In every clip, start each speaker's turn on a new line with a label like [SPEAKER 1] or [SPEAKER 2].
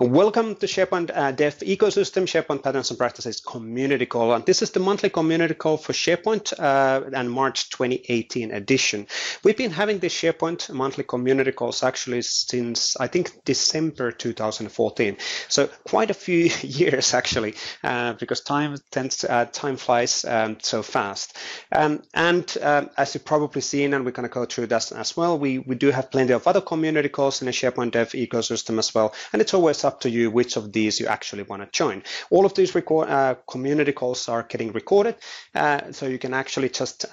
[SPEAKER 1] Welcome to SharePoint Dev Ecosystem, SharePoint Patterns and Practices Community Call. And this is the monthly community call for SharePoint and March 2018 edition. We've been having this SharePoint monthly community calls actually since, I think, December 2014. So quite a few years actually, because time flies so fast. As you've probably seen, and we're going to go through that as well, we do have plenty of other community calls in the SharePoint Dev ecosystem as well. And it's always up to you which of these you actually want to join. All of these community calls are getting recorded, so you can actually just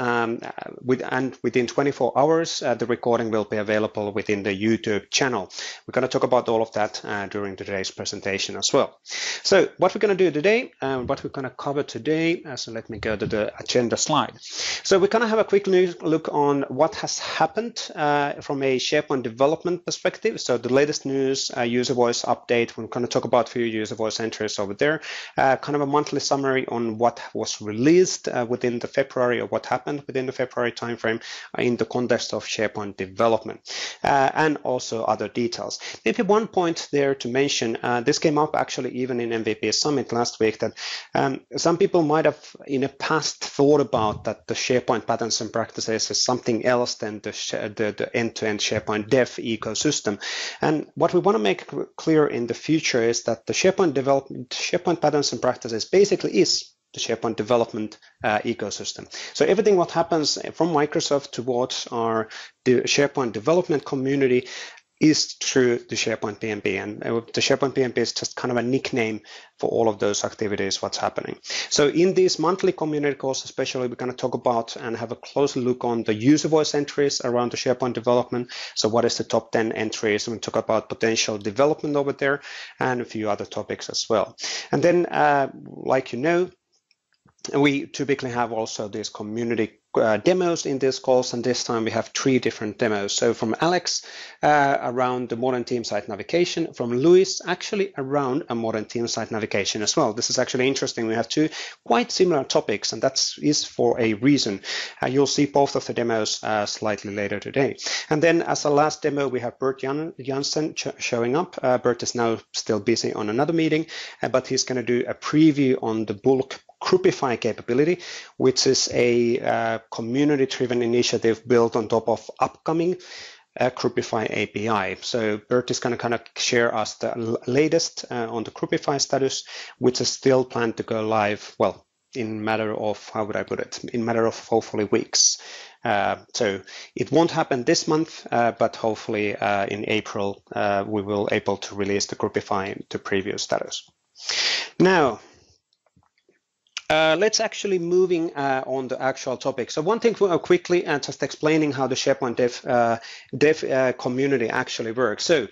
[SPEAKER 1] within 24 hours the recording will be available within the YouTube channel. We're going to talk about all of that during today's presentation as well. So what we're going to do today, what we're going to cover today, so let me go to the agenda slide. So we're going to have a quick look on what has happened from a SharePoint development perspective. So the latest news, user voice update. We're going to talk about a few user voice entries over there, kind of a monthly summary on what was released within the February, or what happened within the February timeframe in the context of SharePoint development, and also other details. Maybe one point there to mention, this came up actually even in MVP Summit last week, that some people might have in the past thought about that the SharePoint patterns and practices is something else than the end-to-end SharePoint dev ecosystem. And what we want to make clear in the future is that the SharePoint patterns and practices basically is the SharePoint development ecosystem. So everything what happens from Microsoft towards the SharePoint development community is through the SharePoint PnP, and the SharePoint PnP is just kind of a nickname for all of those activities what's happening. So in these monthly community calls especially, we're going to talk about and have a closer look on the user voice entries around the SharePoint development. So what is the top 10 entries? We talk about potential development over there and a few other topics as well. And then like you know, we typically have also these community demos in these calls, and this time we have 3 different demos. So from Alex around the modern team site navigation, from Luis actually around a modern team site navigation as well. This is actually interesting. We have 2 quite similar topics, and that is for a reason. You'll see both of the demos slightly later today. And then as a last demo, we have Bert Janssen showing up. Bert is now still busy on another meeting, but he's going to do a preview on the bulk Groupify capability, which is a community-driven initiative built on top of upcoming Groupify API. So Bert is going to kind of share us the latest on the Groupify status, which is still planned to go live, well, in matter of, how would I put it, in matter of hopefully weeks. So it won't happen this month, but hopefully in April we will able to release the Groupify to preview status. Now, let's actually moving on the actual topic. So one thing quickly, just explaining how the SharePoint dev community actually works. So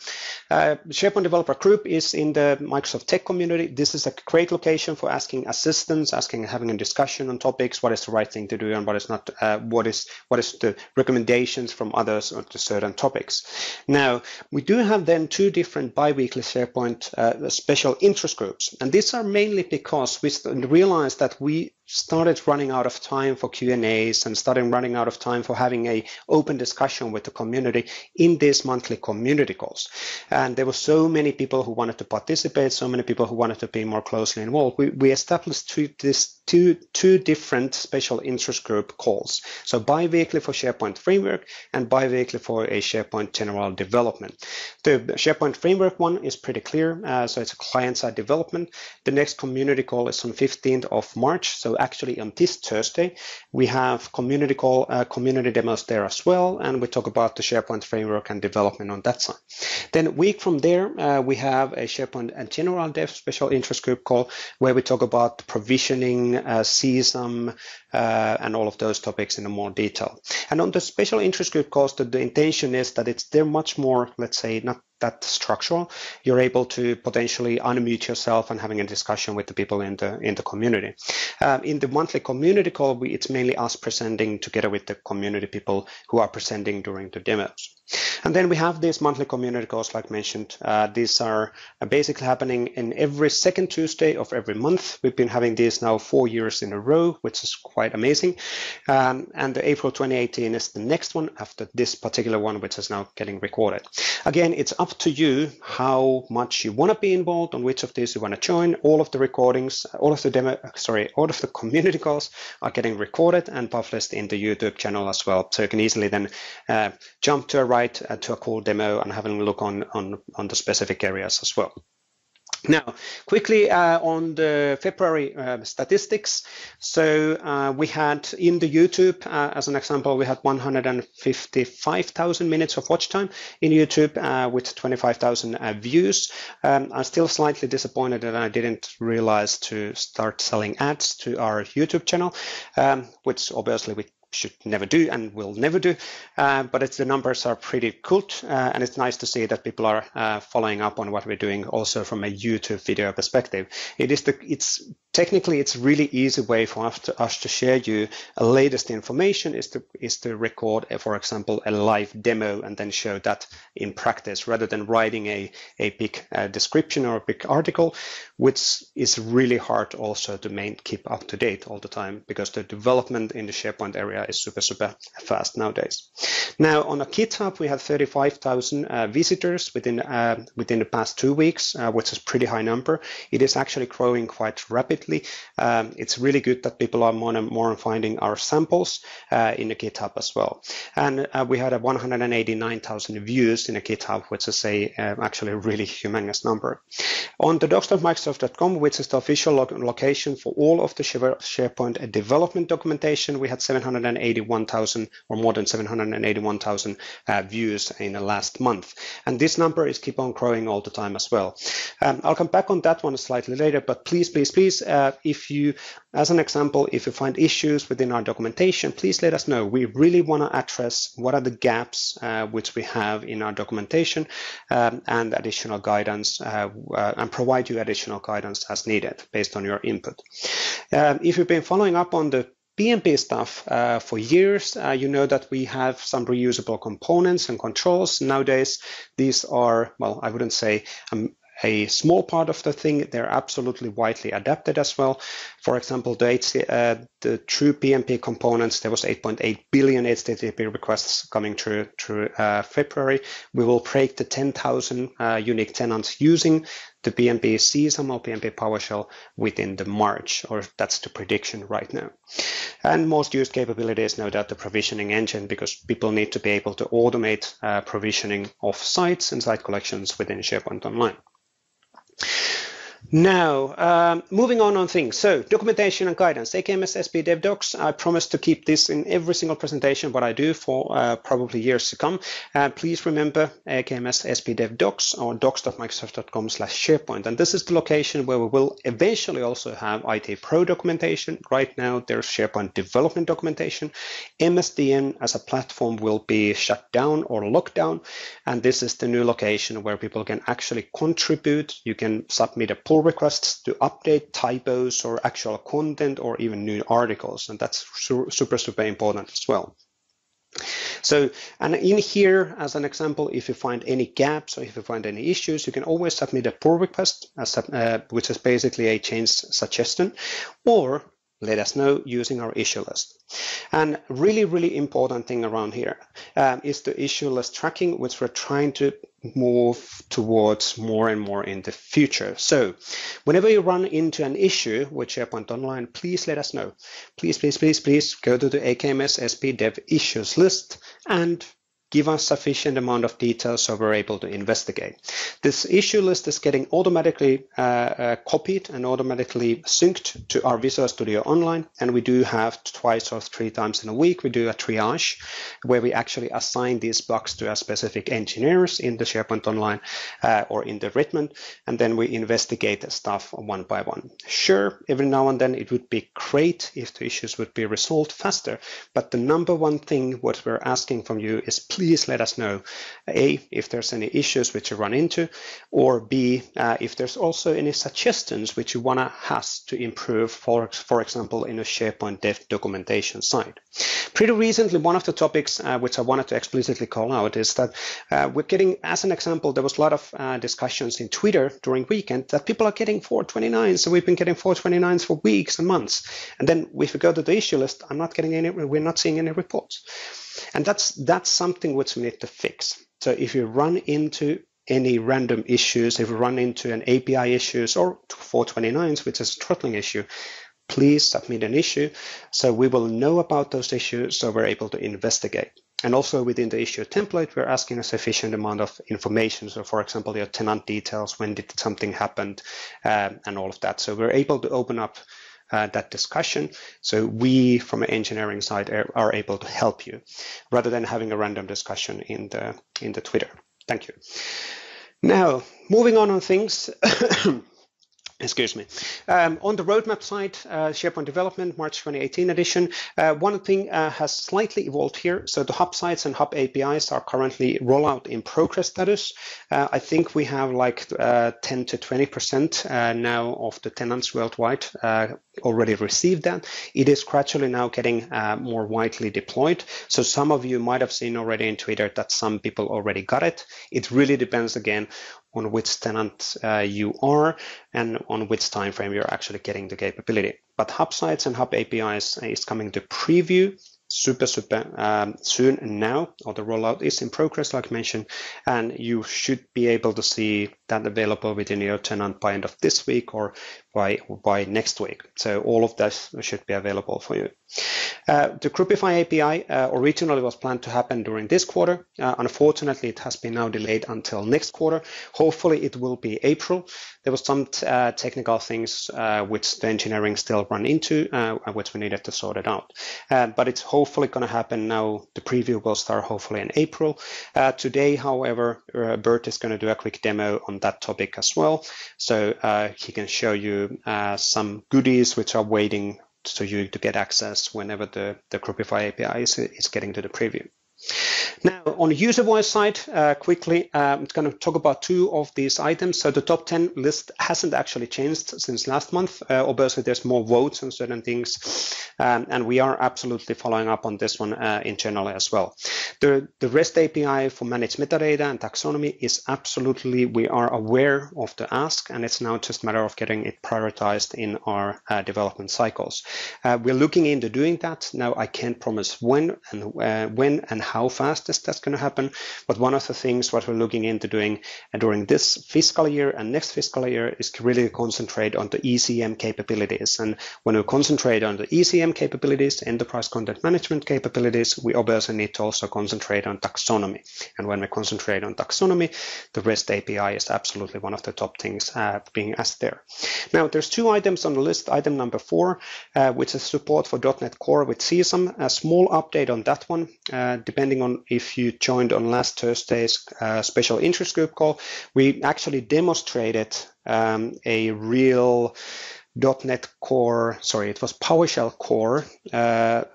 [SPEAKER 1] SharePoint Developer Group is in the Microsoft Tech community. This is a great location for asking assistance, having a discussion on topics, what is the right thing to do and what is not, what is the recommendations from others on to certain topics. Now, we do have then 2 different bi-weekly SharePoint special interest groups. And these are mainly because we realized that we started running out of time for Q&As and started running out of time for having a open discussion with the community in these monthly community calls. And there were so many people who wanted to participate, so many people who wanted to be more closely involved. We established two different special interest group calls. So bi-weekly for SharePoint Framework and bi-weekly for a SharePoint General Development. The SharePoint Framework one is pretty clear. So it's a client-side development. The next community call is on 15th of March. So actually on this Thursday, we have community demos there as well. And we talk about the SharePoint Framework and development on that side. Then a week from there, we have a SharePoint and General Dev special interest group call where we talk about provisioning, CSAM, and all of those topics in more detail. And on the special interest group calls, the intention is that they're much more, let's say, not that structural. You're able to potentially unmute yourself and having a discussion with the people in the community. In the monthly community call, it's mainly us presenting together with the community people who are presenting during the demos. And then we have these monthly community calls, like mentioned. These are basically happening in every second Tuesday of every month. We've been having these now 4 years in a row, which is quite amazing. And the April 2018 is the next one after this particular one, which is now getting recorded. Again, it's up to you how much you want to be involved, on which of these you want to join. All of the recordings, all of the community calls are getting recorded and published in the YouTube channel as well. So you can easily then jump to a right to a cool demo and having a look on the specific areas as well. Now, quickly on the February statistics. So we had in the YouTube, as an example, we had 155,000 minutes of watch time in YouTube with 25,000 views. I'm still slightly disappointed that I didn't realize to start selling ads to our YouTube channel, which obviously we should never do and will never do, but the numbers are pretty good, and it's nice to see that people are following up on what we're doing also from a YouTube video perspective. Technically it's really easy way for us to share you a latest information is to record, for example, a live demo and then show that in practice rather than writing a big description or a big article, which is really hard also to keep up to date all the time because the development in the SharePoint area is super fast nowadays. Now on a GitHub we have 35,000 visitors within the past 2 weeks, which is a pretty high number. It is actually growing quite rapidly. It's really good that people are more and more finding our samples in the GitHub as well. And we had 189,000 views in a GitHub, which is actually a really humongous number. On the docs.microsoft.com, which is the official location for all of the SharePoint development documentation, we had 781,000 or more than 781,000 views in the last month. And this number is keep on growing all the time as well. I'll come back on that one slightly later, but please, if you, as an example, if you find issues within our documentation, please let us know. We really want to address what are the gaps which we have in our documentation and additional guidance and provide you additional guidance as needed based on your input. If you've been following up on the PnP stuff for years, you know that we have some reusable components and controls. Nowadays, these are, well, I wouldn't say a small part of the thing, they're absolutely widely adapted as well. For example, the true PnP components, there was 8.8 billion HTTP requests coming through February. We will break the 10,000 unique tenants using the PnP CSAM or PnP PowerShell within the March, or that's the prediction right now. And most used capability is no doubt the provisioning engine, because people need to be able to automate provisioning of sites and site collections within SharePoint Online. Now, moving on things. So, documentation and guidance. AKMS SP Dev Docs. I promise to keep this in every single presentation, what I do for probably years to come. Please remember AKMS SP Dev Docs or docs.microsoft.com/SharePoint. And this is the location where we will eventually also have IT Pro documentation. Right now, there's SharePoint development documentation. MSDN as a platform will be shut down or locked down. And this is the new location where people can actually contribute. You can submit a pull requests to update typos or actual content or even new articles, and that's super important as well. So, and in here, as an example, if you find any gaps or if you find any issues, you can always submit a pull request, which is basically a change suggestion, or let us know using our issue list. And really important thing around here is the issue list tracking, which we're trying to move towards more and more in the future. So whenever you run into an issue with SharePoint Online, please let us know. Please go to the AKMS SP Dev issues list and give us sufficient amount of details so we're able to investigate. This issue list is getting automatically copied and automatically synced to our Visual Studio Online, and we do have twice or 3 times in a week, we do a triage where we actually assign these bugs to our specific engineers in the SharePoint Online or in the Redmond, and then we investigate the stuff one by one. Sure, every now and then it would be great if the issues would be resolved faster, but the number one thing what we're asking from you is please please let us know, A, if there's any issues which you run into, or B, if there's also any suggestions which you want us to improve, for example, in a SharePoint dev documentation side. Pretty recently, one of the topics which I wanted to explicitly call out is that we're getting, as an example, there was a lot of discussions in Twitter during weekend that people are getting 429s. So we've been getting 429s for weeks and months. And then if we go to the issue list, we're not seeing any reports. And that's something which we need to fix. So if you run into any random issues, if you run into an API issues or 429s, which is a throttling issue, please submit an issue so we will know about those issues so we're able to investigate. And also within the issue template, we're asking a sufficient amount of information. So for example, your tenant details, when did something happen, and all of that. So we're able to open up that discussion. So we, from an engineering side, are able to help you rather than having a random discussion in the Twitter. Thank you. Now, moving on things. Excuse me. On the roadmap side, SharePoint Development, March 2018 edition, one thing has slightly evolved here. So the hub sites and hub APIs are currently rollout in progress status. I think we have like 10 to 20% now of the tenants worldwide already received that. It is gradually now getting more widely deployed. So some of you might have seen already in Twitter that some people already got it. It really depends again on which tenant you are and on which time frame you're actually getting the capability. But hub sites and hub APIs is coming to preview super soon now, or the rollout is in progress, like mentioned, and you should be able to see that available within your tenant by end of this week or by next week. So all of that should be available for you. The Groupify API originally was planned to happen during this quarter. Unfortunately, it has been now delayed until next quarter. Hopefully, it will be April. There was some technical things which the engineering still run into, which we needed to sort it out. But it's hopefully going to happen now. The preview will start hopefully in April. Today, however, Bert is going to do a quick demo on that topic as well. So he can show you some goodies which are waiting so you to get access whenever the Groupify API is getting to the preview. Now, on the user voice side, quickly, I'm going to talk about two of these items. So the top 10 list hasn't actually changed since last month. Obviously, there's more votes on certain things, and we are absolutely following up on this one in general as well. The REST API for managed metadata and taxonomy is absolutely, we are aware of the ask, and it's now just a matter of getting it prioritized in our development cycles. We're looking into doing that. Now, I can't promise when and how fast that's going to happen, but one of the things what we're looking into doing during this fiscal year and next fiscal year is to really concentrate on the ECM capabilities. And when we concentrate on the ECM capabilities, enterprise content management capabilities, we obviously need to also concentrate on taxonomy. And when we concentrate on taxonomy, the REST API is absolutely one of the top things being asked there. Now, there's two items on the list. Item number 4, which is support for .NET Core with CSAM. A small update on that one, depending on if you joined on last Thursday's special interest group call. We actually demonstrated a real .NET Core, sorry, it was PowerShell Core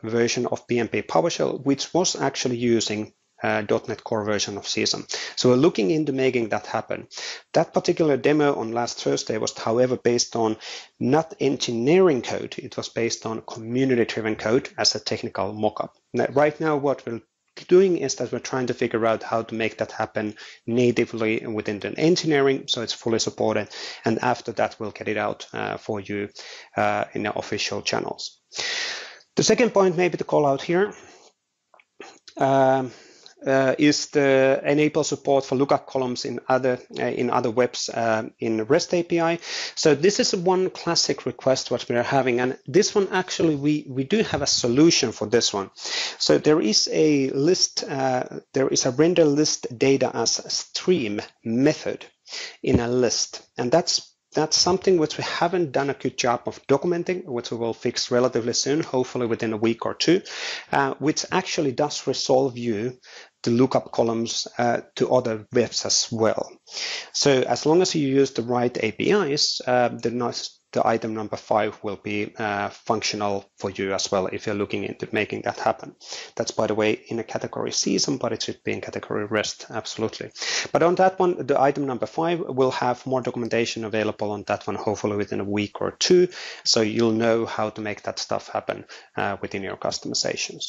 [SPEAKER 1] version of PnP PowerShell, which was actually using .NET Core version of CSAM. So we're looking into making that happen. That particular demo on last Thursday was, however, based on not engineering code. It was based on community-driven code as a technical mock-up. Right now, what we're doing is that we're trying to figure out how to make that happen natively within the engineering, so it's fully supported. And after that, we'll get it out for you in the official channels. The second point maybe to call out here is the enable support for lookup columns in other webs in REST API. So this is one classic request what we are having, and this one actually we do have a solution for this one. So there is a list, there is a render list data as a stream method in a list, and that's something which we haven't done a good job of documenting, which we will fix relatively soon, hopefully within a week or two, which actually does resolve you to lookup columns to other webs as well. So as long as you use the right APIs, the the item number 5 will be functional for you as well if you're looking into making that happen. That's, by the way, in a category season, but it should be in category rest, absolutely. But on that one, the item number 5 will have more documentation available on that one, hopefully within a week or 2, so you'll know how to make that stuff happen within your customizations.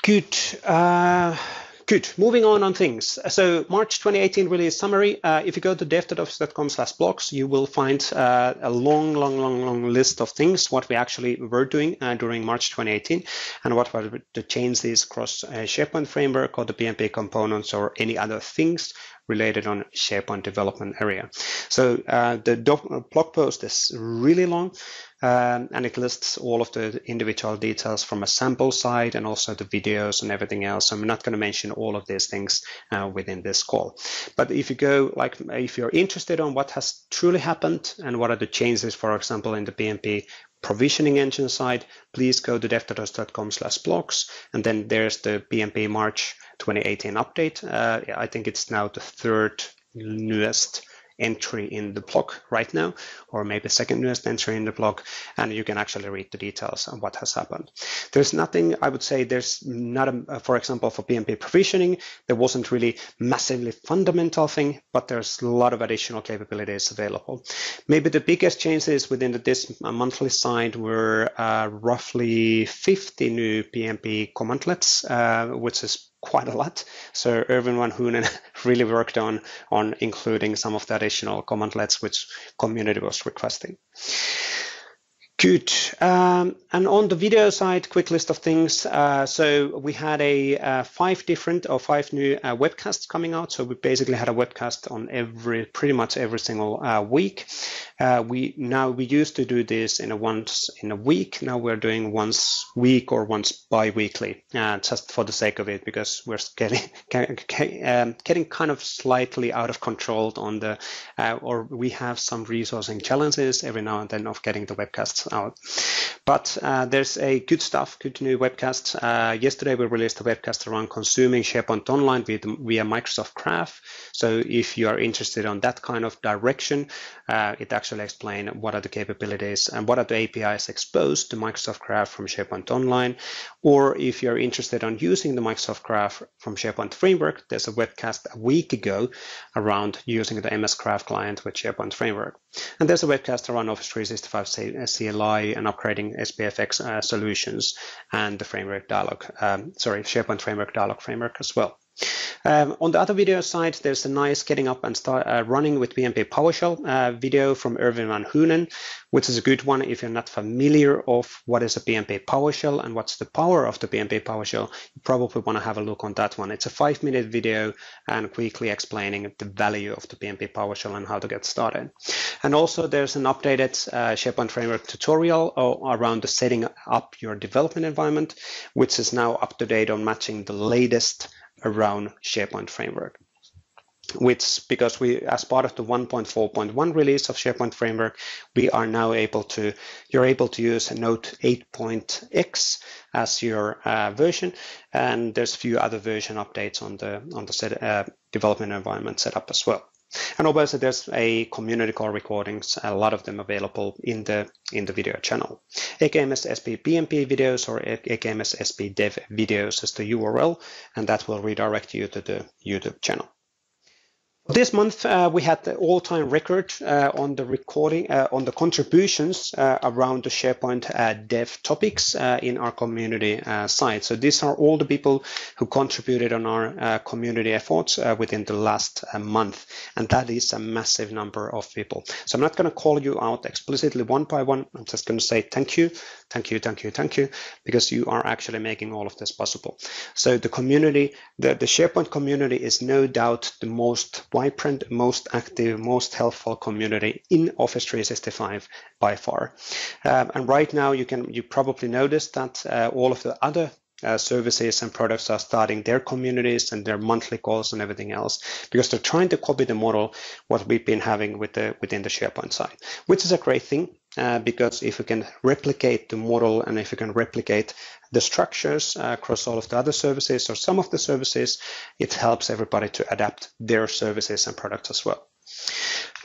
[SPEAKER 1] Good. Good. Moving on things. So March 2018 release summary. If you go to dev.office.com/blogs, you will find a long list of things what we actually were doing during March 2018 and what were the changes across SharePoint framework or the PnP components or any other things related on SharePoint development area. So the blog post is really long. And it lists all of the individual details from a sample site and also the videos and everything else. I'm not going to mention all of these things within this call. But if you go, like, if you're interested on what has truly happened and what are the changes, for example, in the PnP provisioning engine side, please go to dev.office.com/blogs, and then there's the PnP March 2018 update. I think it's now the 3rd newest entry in the blog right now, or maybe second newest entry in the blog, and you can actually read the details on what has happened. There's nothing, I would say, there's not, for example, for PnP provisioning, there wasn't really massively fundamental thing, but there's a lot of additional capabilities available. Maybe the biggest changes within this monthly side were roughly 50 new PnP commandlets, which is quite a lot. So Erwin van Hoonen really worked on including some of the additional commandlets which community was requesting. Good. And on the video side, quick list of things. So we had a 5 new webcasts coming out. So we basically had a webcast on pretty much every single week. We used to do this once in a week. Now we're doing once week or once bi-weekly, just for the sake of it, because we're getting kind of slightly out of control on the, or we have some resourcing challenges every now and then of getting the webcasts out. But there's a good new webcast. Yesterday we released a webcast around consuming SharePoint Online via Microsoft Graph. So if you are interested on that kind of direction, it actually explains what are the capabilities and what are the APIs exposed to Microsoft Graph from SharePoint Online. Or if you're interested on using the Microsoft Graph from SharePoint Framework, there's a webcast a week ago around using the MS Graph client with SharePoint Framework. And there's a webcast around Office 365 CLI and upgrading SPFX solutions and the framework dialog, SharePoint Framework dialog framework as well. On the other video side, there's a nice getting up and start running with PnP PowerShell video from Erwin van Hoonen, which is a good one if you're not familiar of what is a PnP PowerShell and what's the power of the PnP PowerShell. You probably want to have a look on that one. It's a 5-minute video and quickly explaining the value of the PnP PowerShell and how to get started. And also there's an updated SharePoint Framework tutorial around the setting up your development environment, which is now up to date on matching the latest around SharePoint Framework, because we, as part of the 1.4.1 release of SharePoint Framework, we are now you're able to use Node 8.x as your version, and there's a few other version updates on the development environment setup as well. And obviously there's a community call recordings, a lot of them available in the video channel. AKMS SP PnP videos or AKMS SP Dev videos is the URL, and that will redirect you to the YouTube channel. This month, we had the all-time record on the recording, on the contributions around the SharePoint dev topics in our community site. So these are all the people who contributed on our community efforts within the last month. And that is a massive number of people. So I'm not going to call you out explicitly one by one. I'm just going to say thank you, thank you, thank you, thank you, because you are actually making all of this possible. So the community, the SharePoint community is no doubt the most vibrant, most active, most helpful community in Office 365 by far. And right now you probably noticed that all of the other services and products are starting their communities and their monthly calls and everything else, because they're trying to copy the model what we've been having within the SharePoint side, which is a great thing, because if we can replicate the model and if we can replicate the structures across all of the other services or some of the services, it helps everybody to adapt their services and products as well.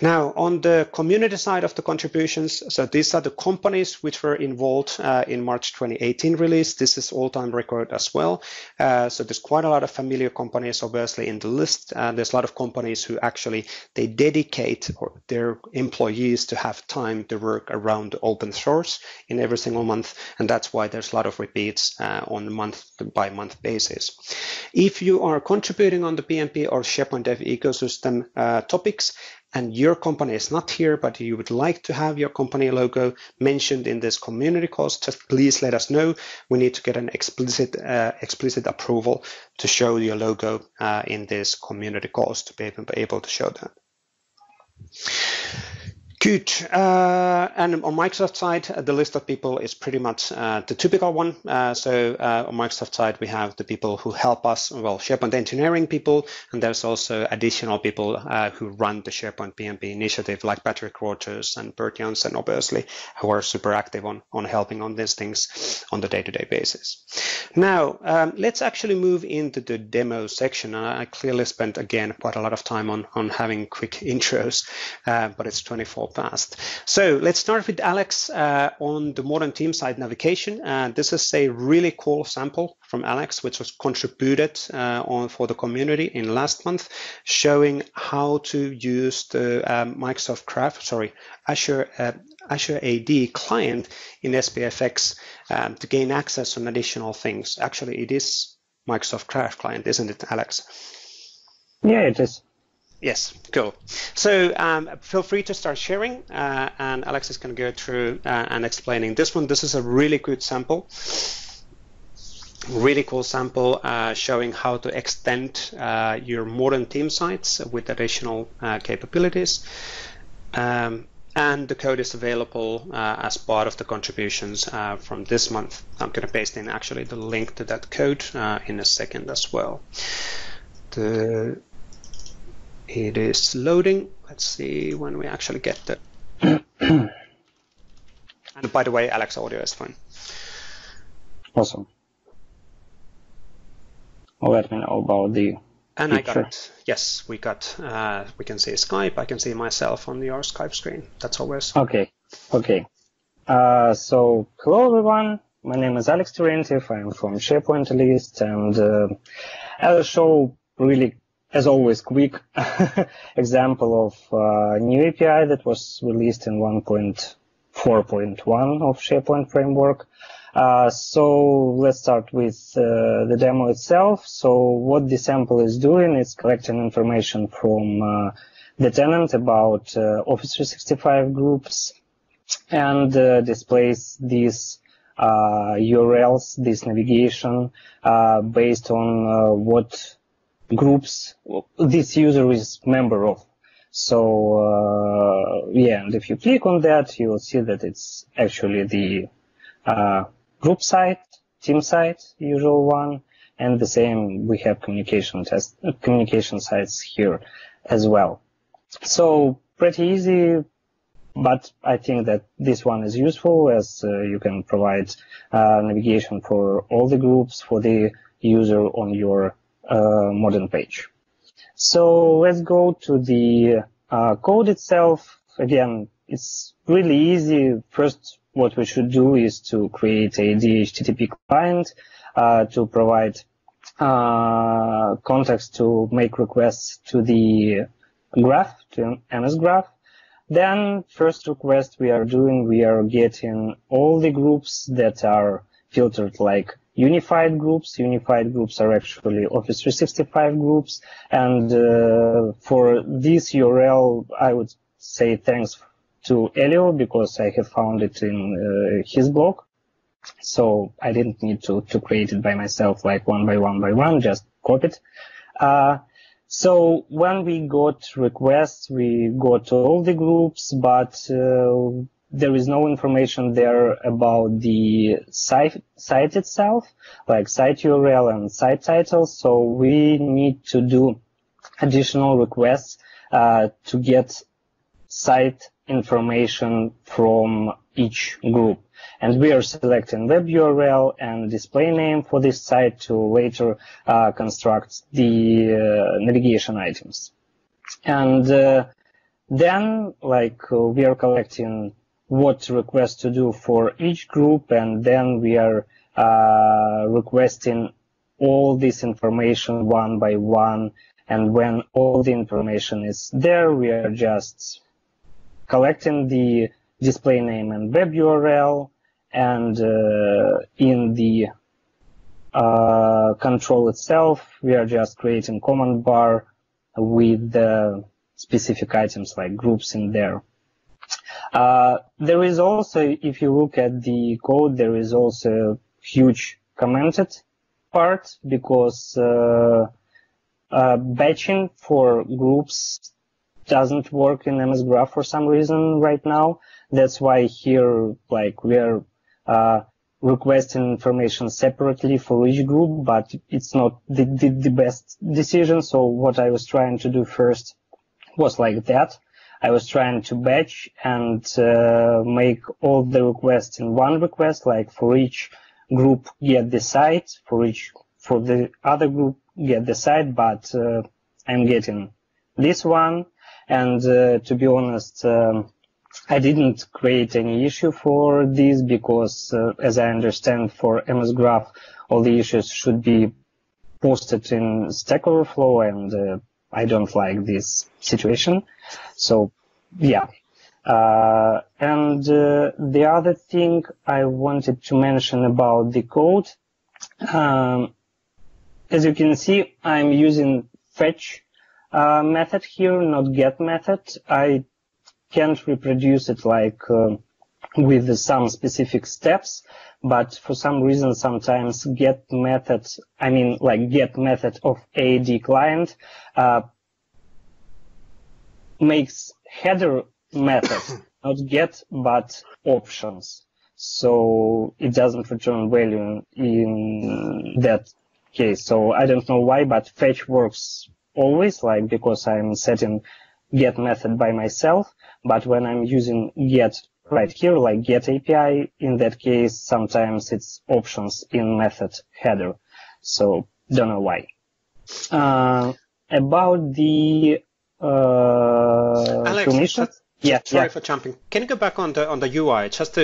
[SPEAKER 1] Now, on the community side of the contributions, so these are the companies which were involved in March 2018 release. This is all-time record as well. So there's quite a lot of familiar companies, obviously, in the list. There's a lot of companies who actually, they dedicate their employees to have time to work around the open source in every single month. And that's why there's a lot of repeats on a month-by-month basis. If you are contributing on the PnP or SharePoint Dev ecosystem topics, and your company is not here, but you would like to have your company logo mentioned in this community calls, just please let us know. We need to get an explicit approval to show your logo in this community calls to be able to show that. Good. And on Microsoft side, the list of people is pretty much the typical one. So on Microsoft side, we have the people who help us, well, SharePoint engineering people, and there's also additional people who run the SharePoint PnP initiative, like Patrick Rogers and Bert Janssen, obviously, who are super active on helping on these things on the day-to-day basis. Now, let's actually move into the demo section. I clearly spent, again, quite a lot of time on having quick intros, but it's 24 past. So let's start with Alex on the modern team site navigation. This is a really cool sample from Alex, which was contributed for the community in last month, showing how to use the Microsoft Azure AD client in SPFX to gain access on additional things. Actually, it is Microsoft Craft client, isn't it, Alex?
[SPEAKER 2] Yeah, it is.
[SPEAKER 1] Yes, cool. So feel free to start sharing, and Alex is going to go through and explaining this one. This is a really good sample, really cool sample showing how to extend your modern team sites with additional capabilities. And the code is available as part of the contributions from this month. I'm going to paste in actually the link to that code in a second as well. It is loading. Let's see when we actually get the. And by the way, Alex audio is fine.
[SPEAKER 2] Awesome. Let me know about the
[SPEAKER 1] And
[SPEAKER 2] picture.
[SPEAKER 1] I got it. Yes, we got. We can see Skype. I can see myself on your Skype screen. That's always.
[SPEAKER 2] Okay. Okay. So hello everyone. My name is Alex Terentiev. I'm from SharePoint list, and I'll show really, as always, quick example of new API that was released in 1.4.1 of SharePoint framework. So let's start with the demo itself. So what the sample is doing is collecting information from the tenant about Office 365 groups, and displays these URLs, this navigation, based on what groups this user is member of. So yeah, and if you click on that, you will see that it's actually the group site, team site, usual one, and the same, we have communication sites here as well. So pretty easy, but I think that this one is useful, as you can provide navigation for all the groups for the user on your modern page. So let's go to the code itself. Again, it's really easy. First, what we should do is to create a DHCP client to provide context to make requests to the graph, to MS Graph. Then, first request we are doing, we are getting all the groups that are filtered like unified groups. Unified groups are actually Office 365 groups. And for this URL, I would say thanks to Elio, because I have found it in his blog. So I didn't need to create it by myself, like one by one, just copy it. So when we got requests, we got all the groups, but there is no information there about the site itself, like site URL and site title. So we need to do additional requests to get site information from each group. And we are selecting web URL and display name for this site to later construct the navigation items. And Then, we are collecting what requests to do for each group, and then we are requesting all this information one by one. And when all the information is there, we are just collecting the display name and web URL, and in the control itself, we are just creating command bar with the specific items like groups in there. There is also, if you look at the code, there is also a huge commented part, because batching for groups doesn't work in MS Graph for some reason right now. That's why here, we are requesting information separately for each group, but it's not the best decision. So what I was trying to do first was like that. I was trying to batch and make all the requests in one request, like for each group get the site, for the other group get the site, but I'm getting this one. And to be honest, I didn't create any issue for this, because as I understand, for MS Graph, all the issues should be posted in Stack Overflow, and I don't like this situation. So, yeah. And the other thing I wanted to mention about the code, as you can see, I'm using fetch method here, not get method. I can't reproduce it with some specific steps, but for some reason sometimes get method of AD client makes header method not get but options, so it doesn't return value in that case. So I don't know why, but fetch works always, because I'm setting get method by myself. But when I'm using get right here, like get API, in that case, sometimes it's options in method header. So don't know why. About the
[SPEAKER 1] Alex,
[SPEAKER 2] permissions.
[SPEAKER 1] Sorry for jumping. Can you go back on the UI just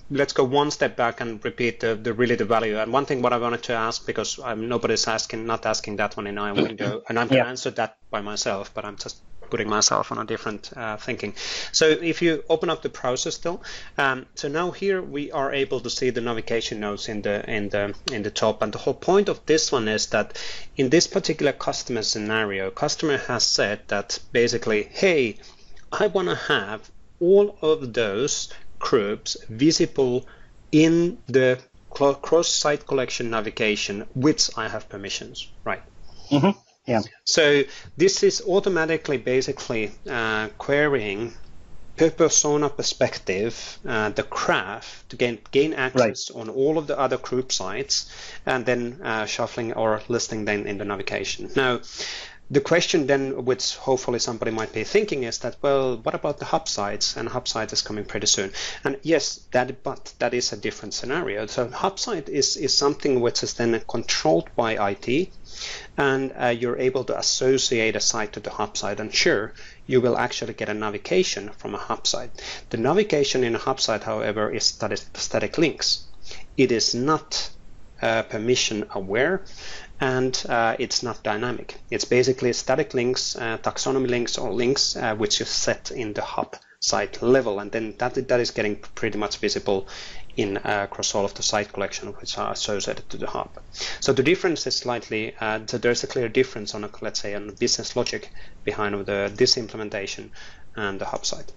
[SPEAKER 1] let's go one step back and repeat the value. And one thing what I wanted to ask, because nobody's not asking that one in our window, and I'm going to answer that by myself, but I'm just putting myself on a different thinking. So if you open up the browser still, so now here we are able to see the navigation nodes in the top, and the whole point of this one is that in this particular customer scenario, customer has said that basically, hey, I want to have all of those groups visible in the cross-site collection navigation, which I have permissions, right?
[SPEAKER 2] Mm-hmm. Yeah.
[SPEAKER 1] So this is automatically basically querying per persona perspective the graph to gain access on all of the other group sites, and then shuffling or listing them in the navigation. Now, the question then, which hopefully somebody might be thinking, is that, well, what about the hub sites? And hub site is coming pretty soon. And yes, but that is a different scenario. So hub site is something which is then controlled by IT, and you're able to associate a site to the hub site. And sure, you will actually get a navigation from a hub site. The navigation in a hub site, however, is static links. It is not permission aware, and it's not dynamic. It's basically static links, taxonomy links, or links which is set in the hub site level, and then that is getting pretty much visible in across all of the site collection which are associated to the hub. So the difference is slightly, so there's a clear difference on, let's say, on the business logic behind this implementation and the hub site.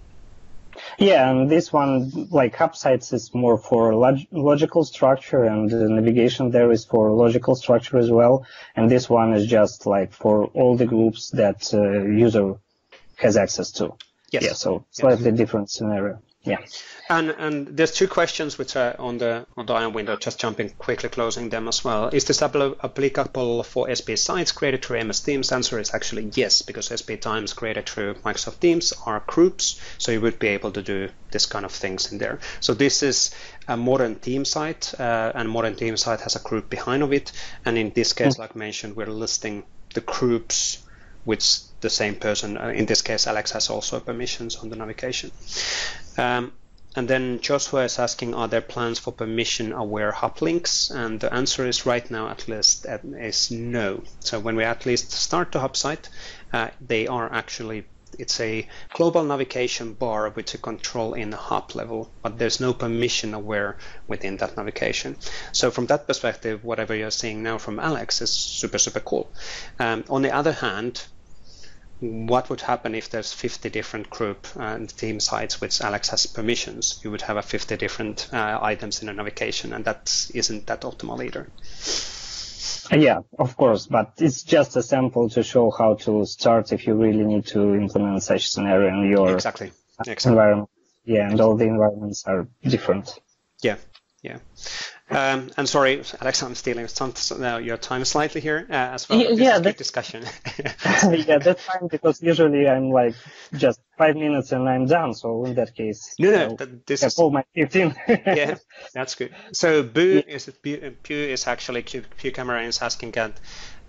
[SPEAKER 2] Yeah, and this one, like hub sites, is more for logical structure, and the navigation there is for logical structure as well. And this one is just like for all the groups that user has access to.
[SPEAKER 1] Yes.
[SPEAKER 2] Yeah, so slightly different scenario. Yeah.
[SPEAKER 1] And there's two questions which are on the iron window, just jumping quickly, closing them as well. Is this applicable for SP sites created through MS Teams? The answer is actually yes, because SP times created through Microsoft Teams are groups, so you would be able to do this kind of things in there. So this is a modern team site, and modern team site has a group behind of it. And in this case, like mentioned, we're listing the groups which the same person, in this case Alex, has also permissions on the navigation. And then Joshua is asking, are there plans for permission-aware hub links? And the answer is right now, at least, is no. So when we at least start the hub site, they are actually, it's a global navigation bar with a control in the hub level, but there's no permission-aware within that navigation. So from that perspective, whatever you're seeing now from Alex is super, super cool. On the other hand, what would happen if there's 50 different group and team sites which Alex has permissions? You would have 50 different items in a navigation, and that isn't that optimal either.
[SPEAKER 2] Yeah, of course, but it's just a sample to show how to start if you really need to implement such scenario in your
[SPEAKER 1] exactly.
[SPEAKER 2] environment. Yeah, and all the environments are different.
[SPEAKER 1] Yeah. And sorry, Alex, I'm stealing your time slightly here as well. This is a good discussion.
[SPEAKER 2] Yeah, that's fine, because usually I'm like just 5 minutes and I'm done. So in that case,
[SPEAKER 1] this is
[SPEAKER 2] all my 15.
[SPEAKER 1] Yeah, that's good. So Pew is actually Pew Camera is asking that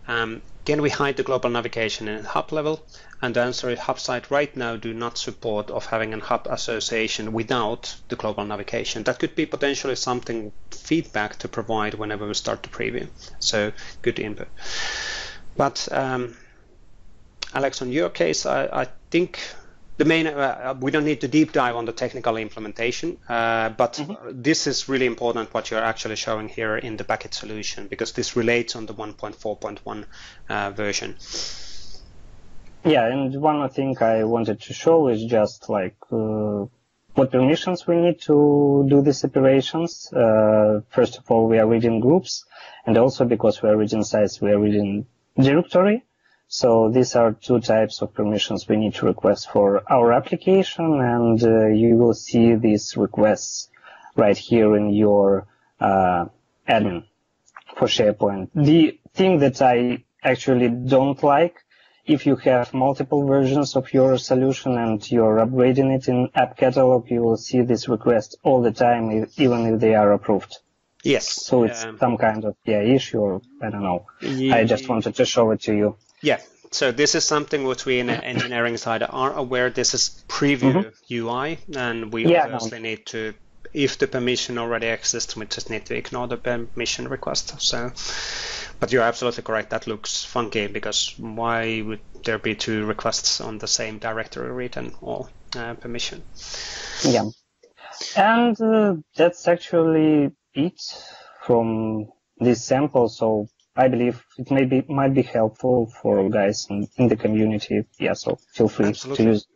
[SPEAKER 1] can we hide the global navigation in hub level? And the answer is hub site right now do not support of having a hub association without the global navigation. That could be potentially something feedback to provide whenever we start the preview. So good input. But Alex, on your case, I think the main, we don't need to deep dive on the technical implementation, but this is really important what you're actually showing here in the package solution, because this relates on the 1.4.1 version.
[SPEAKER 2] Yeah, and one thing I wanted to show is just like what permissions we need to do these operations. First of all, we are reading groups, and also because we are reading sites, we are reading directory. So these are two types of permissions we need to request for our application, and you will see these requests right here in your admin for SharePoint. The thing that I actually don't like, if you have multiple versions of your solution and you're upgrading it in App Catalog, you will see this request all the time, even if they are approved.
[SPEAKER 1] Yes.
[SPEAKER 2] So it's some kind of issue, or I don't know. I just wanted to show it to you.
[SPEAKER 1] Yeah. So this is something which we in the engineering side are aware. This is preview UI, and we obviously need to, if the permission already exists, we just need to ignore the permission request. So, but you're absolutely correct. That looks funky, because why would there be two requests on the same directory read and all permission?
[SPEAKER 2] Yeah, and that's actually it from this sample. So I believe it might be helpful for guys in the community. Yeah, so feel free to use.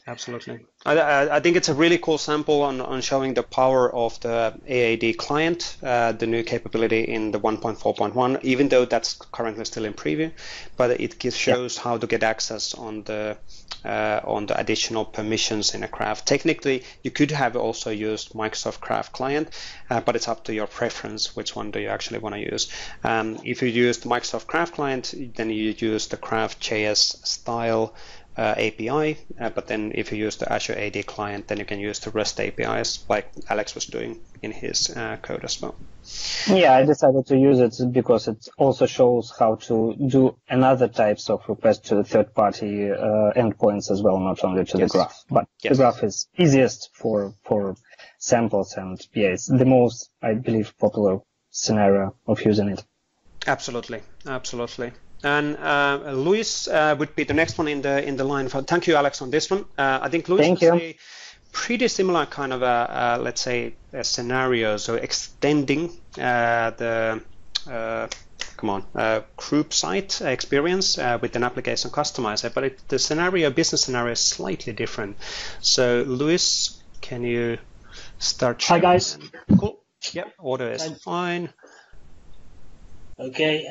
[SPEAKER 1] Absolutely. I think it's a really cool sample on showing the power of the AAD client, the new capability in the 1.4.1, even though that's currently still in preview, but it shows how to get access on the additional permissions in a graph. Technically, you could have also used Microsoft Graph Client, but it's up to your preference which one do you actually want to use. If you use the Microsoft Graph Client, then you use the Graph.js style API, but then if you use the Azure AD client, then you can use the REST APIs like Alex was doing in his code as well.
[SPEAKER 2] Yeah, I decided to use it because it also shows how to do another types of requests to the third-party endpoints as well, not only to the graph. But the graph is easiest for samples, and it's the most, I believe, popular scenario of using it.
[SPEAKER 1] Absolutely. And Luis would be the next one in the line. Thank you, Alex, on this one. I think Luis is a pretty similar kind of let's say a scenario. So extending the group site experience with an application customizer, but the business scenario is slightly different. So Luis, can you start?
[SPEAKER 3] Hi guys.
[SPEAKER 1] Cool. Yep. Order is fine.
[SPEAKER 3] Okay,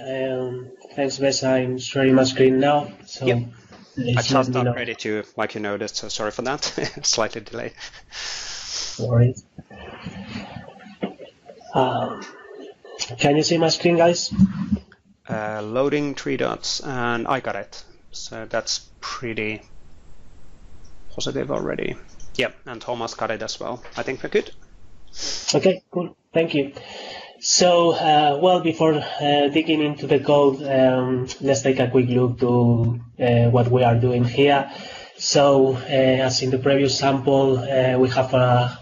[SPEAKER 3] thanks Wes, I'm sharing my screen now. So
[SPEAKER 1] I just upgraded you like you noticed, so sorry for that. Slightly delayed.
[SPEAKER 3] No worries. Can you see my screen, guys?
[SPEAKER 1] Loading 3 dots, and I got it. So that's pretty positive already. Yep, and Thomas got it as well. I think we're good.
[SPEAKER 3] Okay, cool. Thank you. So, well, before digging into the code, let's take a quick look to what we are doing here. So, as in the previous sample, we have a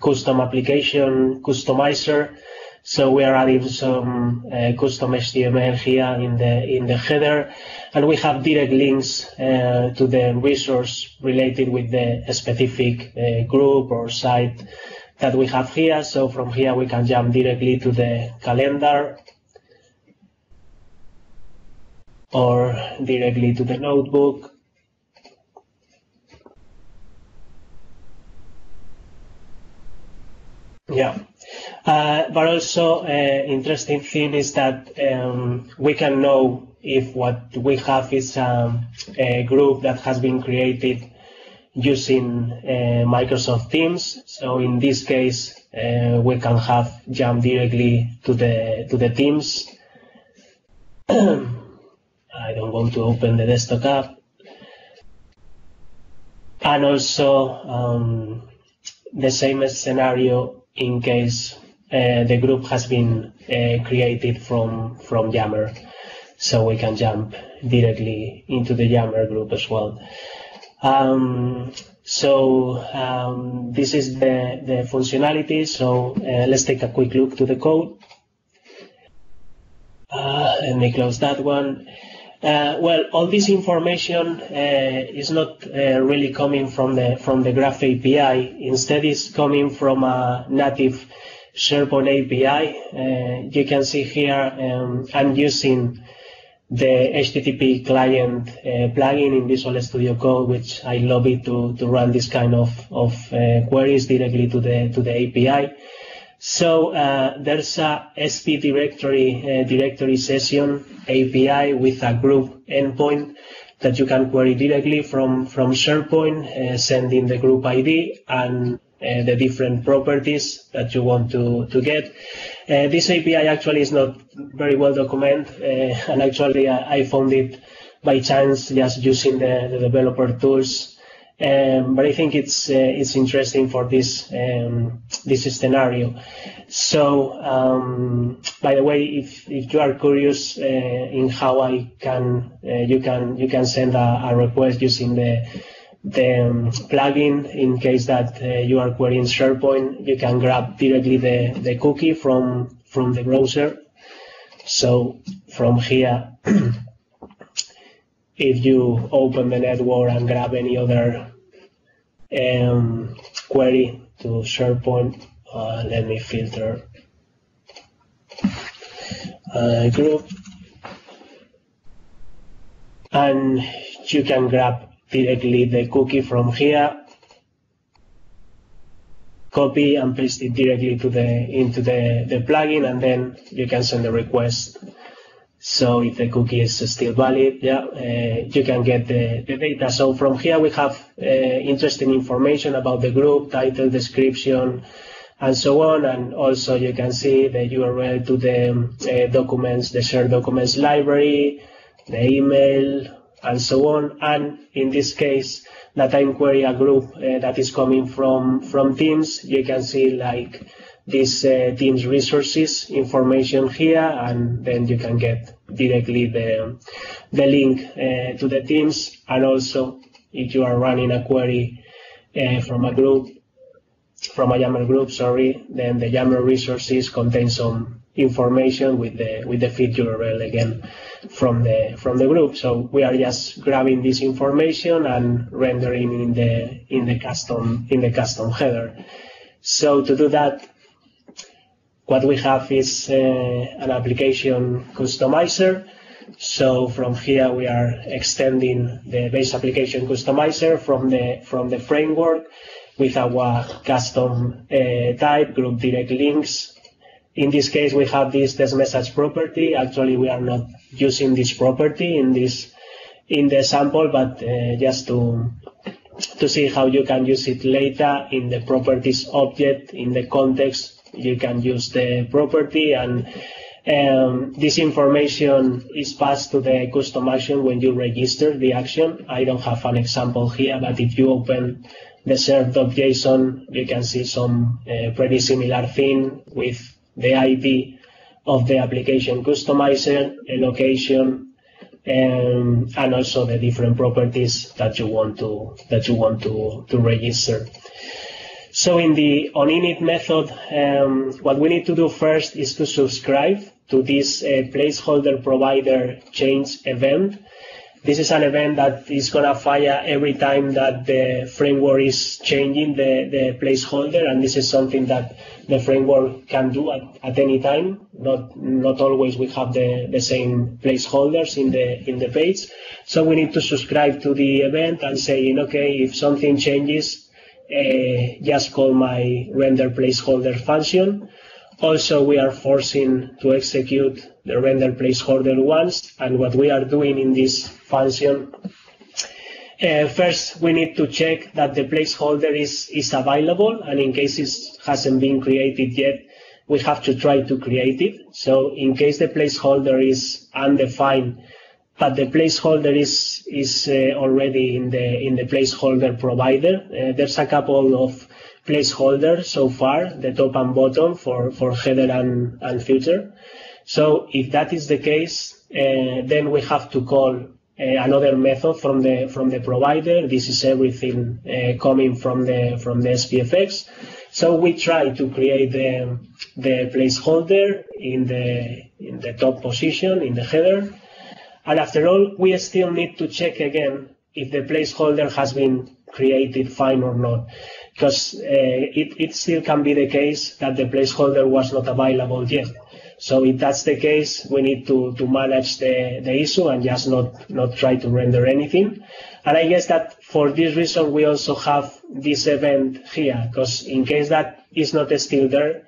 [SPEAKER 3] custom application customizer. So we are adding some custom HTML here in the header, and we have direct links to the resource related with the specific group or site that we have here. So from here we can jump directly to the calendar or directly to the notebook. Yeah. But also, interesting thing is that we can know if what we have is a group that has been created using Microsoft Teams. So in this case, we can have jump directly to the Teams. I don't want to open the desktop app. And also the same scenario in case the group has been created from Yammer, so we can jump directly into the Yammer group as well. This is the functionality. So let's take a quick look to the code. Let me close that one. Well, all this information is not really coming from the Graph API. Instead, it's coming from a native SharePoint API. You can see here I'm using the HTTP client plugin in Visual Studio Code, which I love it to run this kind of queries directly to the API. So there's a SP directory session API with a group endpoint that you can query directly from SharePoint, sending the group ID and the different properties that you want to get. This API actually is not very well documented, and actually I found it by chance just using the developer tools. But I think it's interesting for this scenario. So, by the way, if you are curious in how you can send a request using the plugin, in case that you are querying SharePoint, you can grab directly the cookie from the browser. So from here, if you open the network and grab any other query to SharePoint, let me filter group, and you can grab directly the cookie from here, copy and paste it directly into the plugin, and then you can send a request. So if the cookie is still valid, you can get the data. So from here we have interesting information about the group, title, description, and so on. And also you can see the URL to the documents, the shared documents library, the email, and so on. And in this case, that I query a group that is coming from Teams, you can see like this Teams resources information here, and then you can get directly the link to the Teams. And also, if you are running a query from a Yammer group, then the Yammer resources contain some information with the feed URL again from the group. So we are just grabbing this information and rendering in the custom header. So to do that, what we have is an application customizer. So from here we are extending the base application customizer from the framework with our custom type, group direct links. In this case, we have this test message property. Actually, we are not using this property in the sample, but just to see how you can use it later in the properties object in the context. You can use the property, and this information is passed to the custom action when you register the action. I don't have an example here, but if you open the serve.json, you can see some pretty similar thing with the ID of the application customizer, a location, and also the different properties that you want to register. So on init method, what we need to do first is to subscribe to this placeholder provider change event. This is an event that is going to fire every time that the framework is changing the placeholder, and this is something that the framework can do at any time. Not always we have the same placeholders in the page. So we need to subscribe to the event and saying, okay, if something changes, just call my render placeholder function. Also, we are forcing to execute the render placeholder once, and what we are doing in this function, first we need to check that the placeholder is available, and in case it hasn't been created yet, we have to try to create it. So in case the placeholder is undefined, but the placeholder is already in the placeholder provider, there's a couple of placeholders so far, the top and bottom for header and footer. So if that is the case, then we have to call another method from the provider. This is everything coming from the SPFX. So we try to create the placeholder in the top position in the header, and after all, we still need to check again if the placeholder has been created fine or not, because it still can be the case that the placeholder was not available yet. So if that's the case, we need to manage the issue and just not try to render anything. And I guess that for this reason, we also have this event here, because in case that is not still there,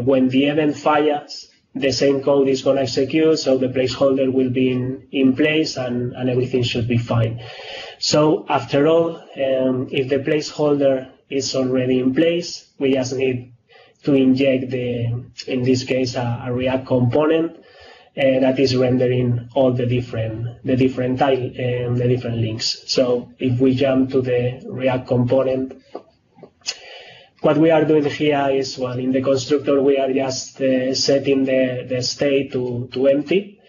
[SPEAKER 3] when the event fires, the same code is going to execute, so the placeholder will be in place and everything should be fine. So after all, if the placeholder is already in place, we just need to inject in this case, a React component that is rendering all the different links. So if we jump to the React component, what we are doing here is, well, in the constructor, we are just setting the state to empty.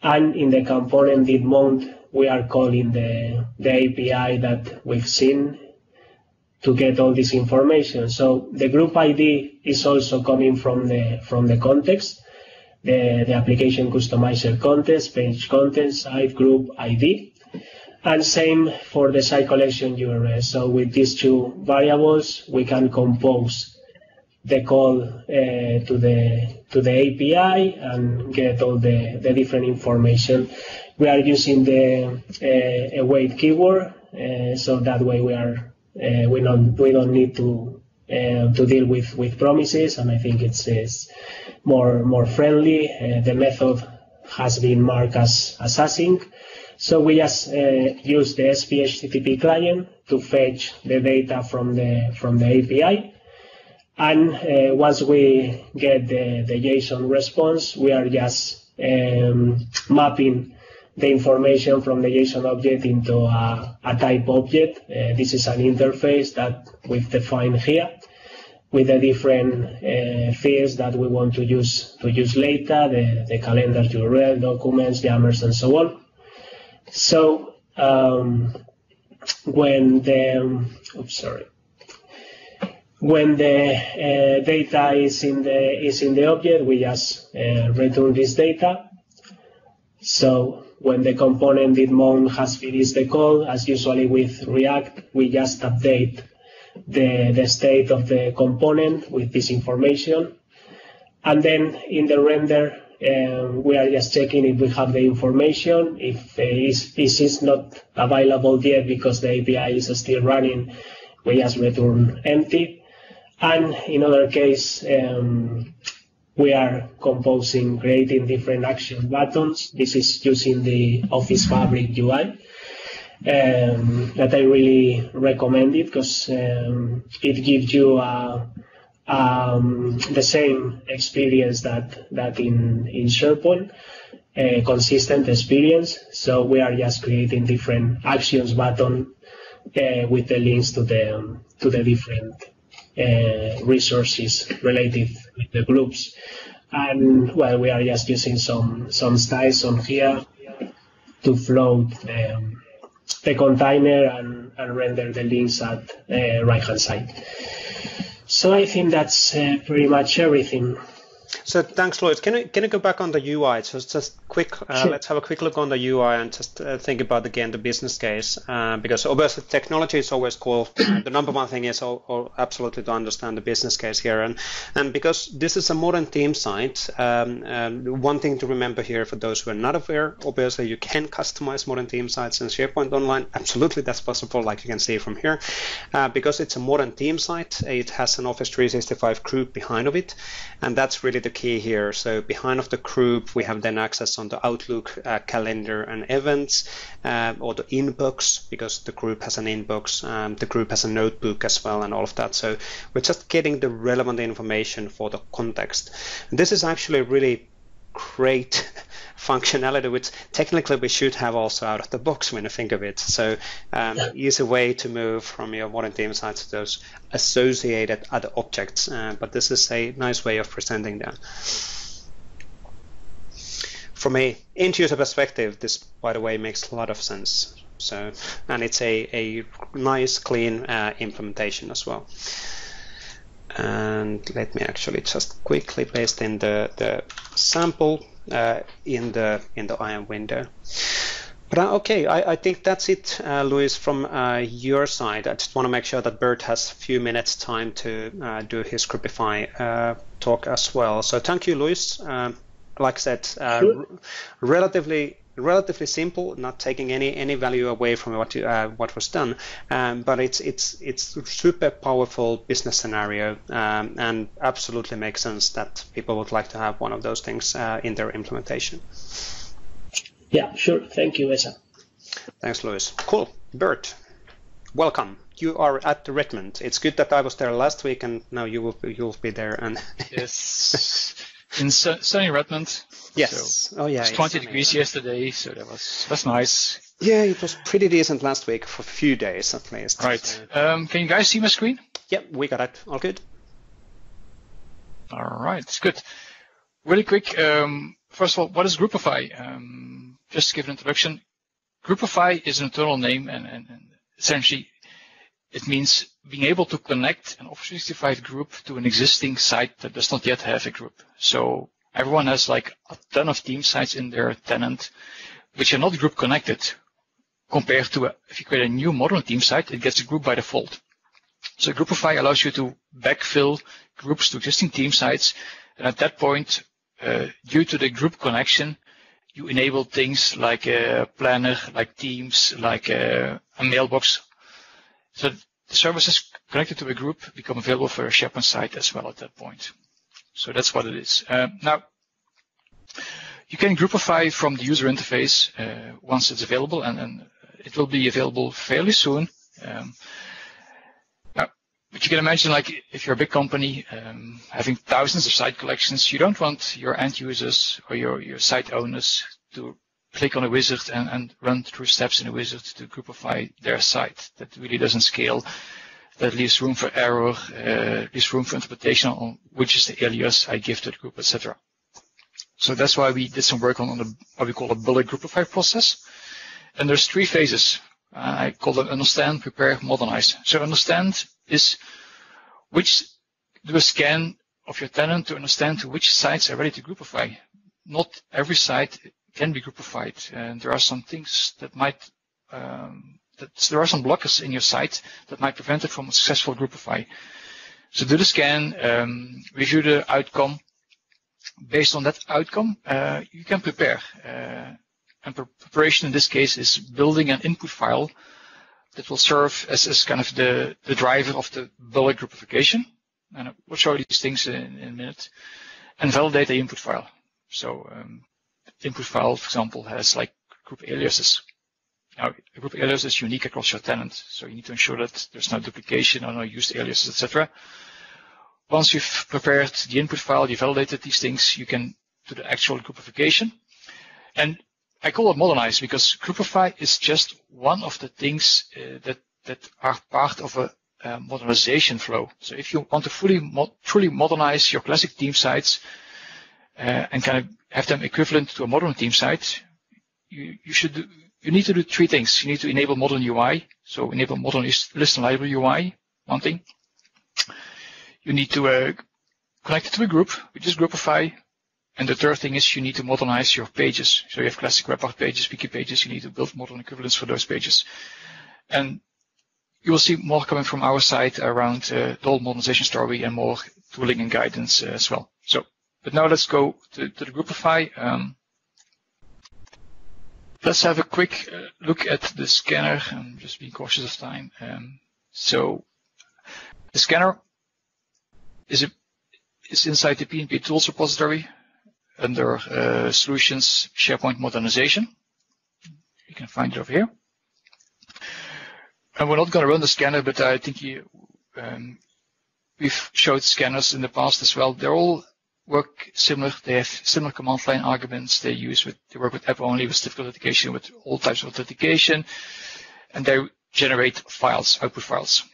[SPEAKER 3] And in the component did mount, we are calling the API that we've seen to get all this information. So the group ID is also coming from the context, the application customizer context, page content, site group ID. And same for the site collection URL. So with these two variables, we can compose the call to the API and get all the different information. We are using the await keyword, so that way we don't need to deal with promises, and I think it's more friendly. The method has been marked as async. So we just use the SPHTTP client to fetch the data from the API. And once we get the JSON response, we are just mapping the information from the JSON object into a type object. This is an interface that we've defined here with the different fields that we want to use later, the calendar URL, documents, jammers, and so on. So when the data is in the object, we just return this data. So when the component did mount has finished the call, as usually with React, we just update the state of the component with this information, and then in the render, we are just checking if we have the information. If this is not available yet because the API is still running, we just return empty. And in other case, we are creating different action buttons. This is using the Office Fabric UI that I really recommend it, because it gives you the same experience that in SharePoint, consistent experience. So we are just creating different actions button with the links to the resources related with the groups. And well, we are just using some styles on here to float the container and render the links at right-hand side. So I think that's pretty much everything.
[SPEAKER 1] So thanks, Luis. Can you go back on the UI? So just quick,
[SPEAKER 3] Sure.
[SPEAKER 1] Let's have a quick look on the UI and just think about again the business case, because obviously technology is always cool. The number one thing is absolutely to understand the business case here, and because this is a modern theme site, one thing to remember here for those who are not aware, obviously you can customize modern theme sites in SharePoint Online. Absolutely, that's possible, like you can see from here, because it's a modern theme site. It has an Office 365 group behind of it, and that's really the key here. So behind of the group, we have then access on the Outlook, calendar and events, or the inbox, because the group has an inbox. The group has a notebook as well and all of that. So we're just getting the relevant information for the context. And this is actually really great functionality, which technically we should have also out of the box when you think of it. So easy way to move from your modern theme sites to those associated other objects. But this is a nice way of presenting that. From a end user perspective, this, by the way, makes a lot of sense. So, and it's a nice, clean implementation as well. And let me actually just quickly paste in the sample in the IAM window. But okay, I think that's it, Luis, from your side. I just want to make sure that Bert has a few minutes time to do his Groupify talk as well. So thank you, Luis. Like I said,
[SPEAKER 3] Sure.
[SPEAKER 1] relatively simple, not taking any value away from what was done, but it's super powerful business scenario, and absolutely makes sense that people would like to have one of those things in their implementation.
[SPEAKER 3] Yeah, sure. Thank you, Esa.
[SPEAKER 1] Thanks, Luis. Cool. Bert, welcome. You are at the Redmond. It's good that I was there last week, and now you'll be there. And
[SPEAKER 4] yes, in sunny Redmond.
[SPEAKER 1] Yes.
[SPEAKER 4] So it was 20 degrees yesterday, so that's nice.
[SPEAKER 1] Yeah, it was pretty decent last week for a few days at least.
[SPEAKER 4] Right.
[SPEAKER 1] So.
[SPEAKER 4] Can you guys see my screen?
[SPEAKER 1] Yep, we got it. All good.
[SPEAKER 4] All right, it's good. Really quick. First of all, what is Groupify? Just to give an introduction, Groupify is an internal name, and essentially it means being able to connect an Office 365 group to an existing site that does not yet have a group. So everyone has like a ton of team sites in their tenant, which are not group connected, compared to if you create a new modern team site, it gets a group by default. So Groupify allows you to backfill groups to existing team sites, and at that point, due to the group connection, you enable things like a planner, like Teams, like a mailbox. So the services connected to a group become available for a SharePoint site as well at that point. So that's what it is. Now, you can Groupify from the user interface once it's available, and it will be available fairly soon. But you can imagine, like, if you're a big company having thousands of site collections, you don't want your end users or your site owners to click on a wizard and run through steps in a wizard to Groupify their site. That really doesn't scale. That leaves room for error, leaves room for interpretation on which is the alias I give to the group, etc. So that's why we did some work on what we call a bullet Groupify process. And there's 3 phases. I call them understand, prepare, modernize. So understand is do a scan of your tenant to understand which sites are ready to Groupify. Not every site can be Groupified, and there are some things that might, there are some blockers in your site that might prevent it from a successful Groupify. So do the scan, review the outcome. Based on that outcome, you can prepare. And preparation in this case is building an input file that will serve as kind of the driver of the bullet groupification. And we'll show these things in a minute. And validate the input file. So the input file, for example, has like group aliases. Now, a group alias is unique across your tenant, so you need to ensure that there's no duplication or no used aliases, etc. Once you've prepared the input file, you validated these things, you can do the actual groupification. And I call it modernize because Groupify is just one of the things that are part of a modernization flow. So if you want to truly modernize your classic theme sites and kind of have them equivalent to a modern theme site, you need to do three things. You need to enable modern UI, so enable modern list and library UI, one thing. You need to connect it to a group, which is Groupify. And the third thing is you need to modernize your pages. So you have classic web art pages, wiki pages. You need to build modern equivalents for those pages. And you will see more coming from our side around the whole modernization story and more tooling and guidance as well. So, but now let's go to the Groupify. Let's have a quick look at the scanner. I'm just being cautious of time. So the scanner is inside the PnP tools repository under Solutions SharePoint Modernization. You can find it over here. And we're not going to run the scanner, but I think we've showed scanners in the past as well. They all work similar. They have similar command line arguments. They work with app only, with certificate authentication, with all types of authentication, and they generate files, output files.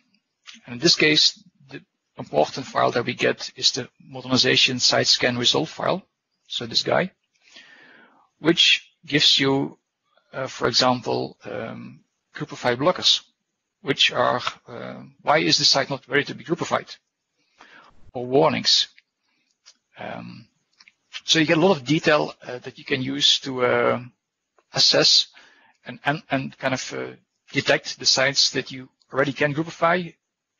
[SPEAKER 4] And in this case, the important file that we get is the modernization site scan result file. So this guy, which gives you, for example, Groupify blockers, which are why is the site not ready to be groupified, or warnings. So you get a lot of detail that you can use to assess and kind of detect the sites that you already can groupify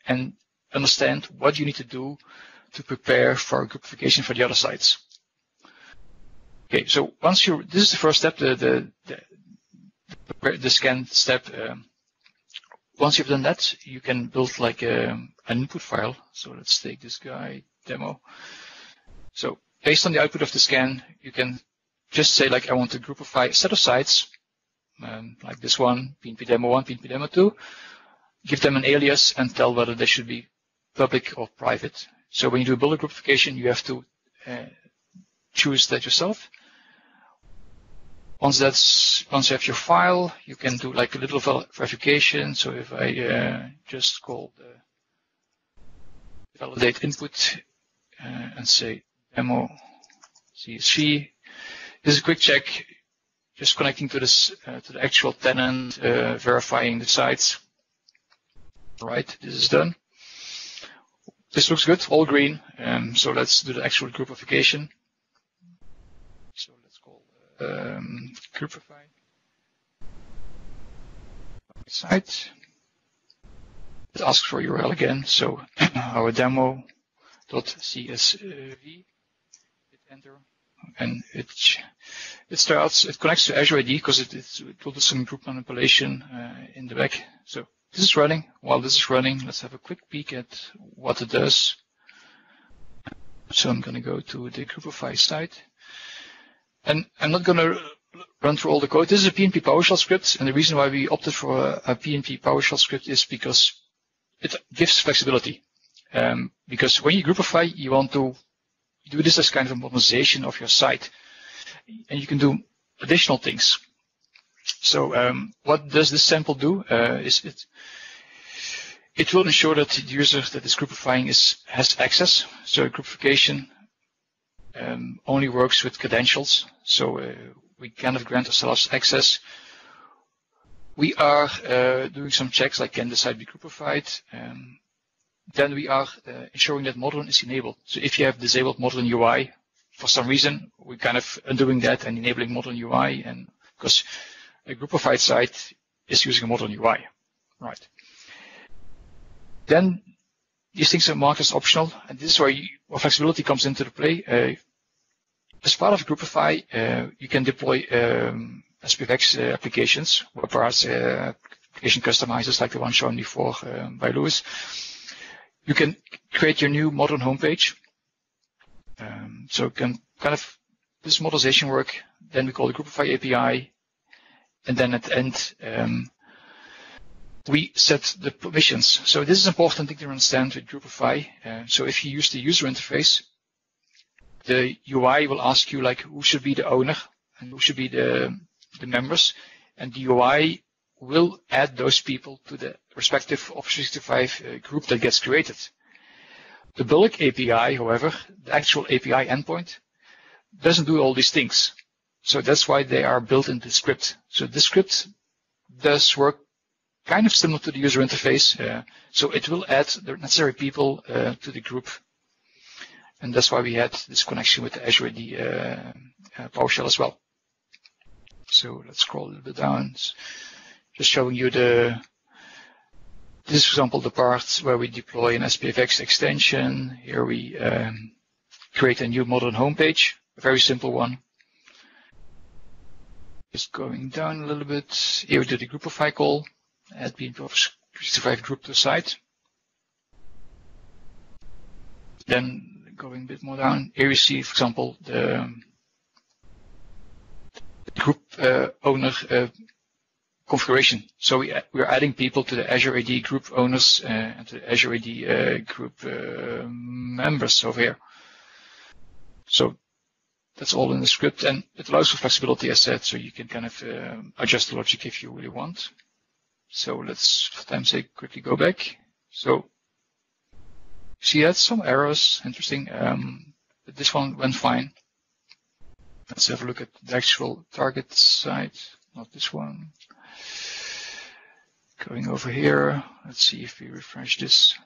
[SPEAKER 4] and understand what you need to do to prepare for groupification for the other sites. Okay, so once this is the first step, the scan step. Once you've done that, you can build like an input file. So let's take this guy, demo. So based on the output of the scan, you can just say like, I want to groupify a set of sites, like this one, PnP demo 1, PnP demo 2, give them an alias and tell whether they should be public or private. So when you do build a groupification, you have to choose that yourself. Once you have your file, you can do like a little verification. So if I just call the validate input and say demo CSV, this is a quick check, just connecting to this to the actual tenant, verifying the sites. Right, this is done. This looks good, all green. So let's do the actual groupification. So let's call Groupify site. It asks for URL again. So our demo.csv. Hit enter, and it starts. It connects to Azure AD because it will do some group manipulation in the back. So this is running. While this is running, let's have a quick peek at what it does. So I'm going to go to the Groupify site. And I'm not going to run through all the code. This is a PnP PowerShell script, and the reason why we opted for a PnP PowerShell script is because it gives flexibility. Because when you groupify, you want to do this as kind of a modernization of your site, and you can do additional things. So what does this sample do? It will ensure that the user that is groupifying has access. So groupification only works with credentials, so we cannot grant ourselves access. We are doing some checks like can the site be groupified. Then we are ensuring that modern is enabled. So if you have disabled modern UI, for some reason, we're kind of undoing that and enabling modern UI, and because a groupified site is using a modern UI, right? Then these things are marked as optional, and this is where flexibility comes into the play. As part of Groupify, you can deploy SPFX applications, web parts, application customizers like the one shown before by Louis. You can create your new modern homepage. So you can kind of this modernization work. Then we call the Groupify API, and then at the end we set the permissions. So this is an important thing to understand with Groupify. So if you use the user interface, the UI will ask you like who should be the owner and who should be the members, and the UI will add those people to the respective Office 365 group that gets created. The bulk API, however, the actual API endpoint, doesn't do all these things. So that's why they are built into the script. So this script does work kind of similar to the user interface. So it will add the necessary people to the group. And that's why we had this connection with the Azure AD PowerShell as well. So let's scroll a little bit down. Just showing you this is, for example, the part where we deploy an SPFX extension. Here we create a new modern homepage, a very simple one. Just going down a little bit. Here we do the Groupify call. Add PnP Office 365 group to site. Then going a bit more down. Here you see, for example, the group owner configuration. So we're adding people to the Azure AD group owners and to the Azure AD group members over here. So that's all in the script, and it allows for flexibility, as said, so you can kind of adjust the logic if you really want. So let's, for time's sake, quickly go back. So see, that's some errors. Interesting. But this one went fine. Let's have a look at the actual target site, not this one. Going over here, let's see if we refresh this.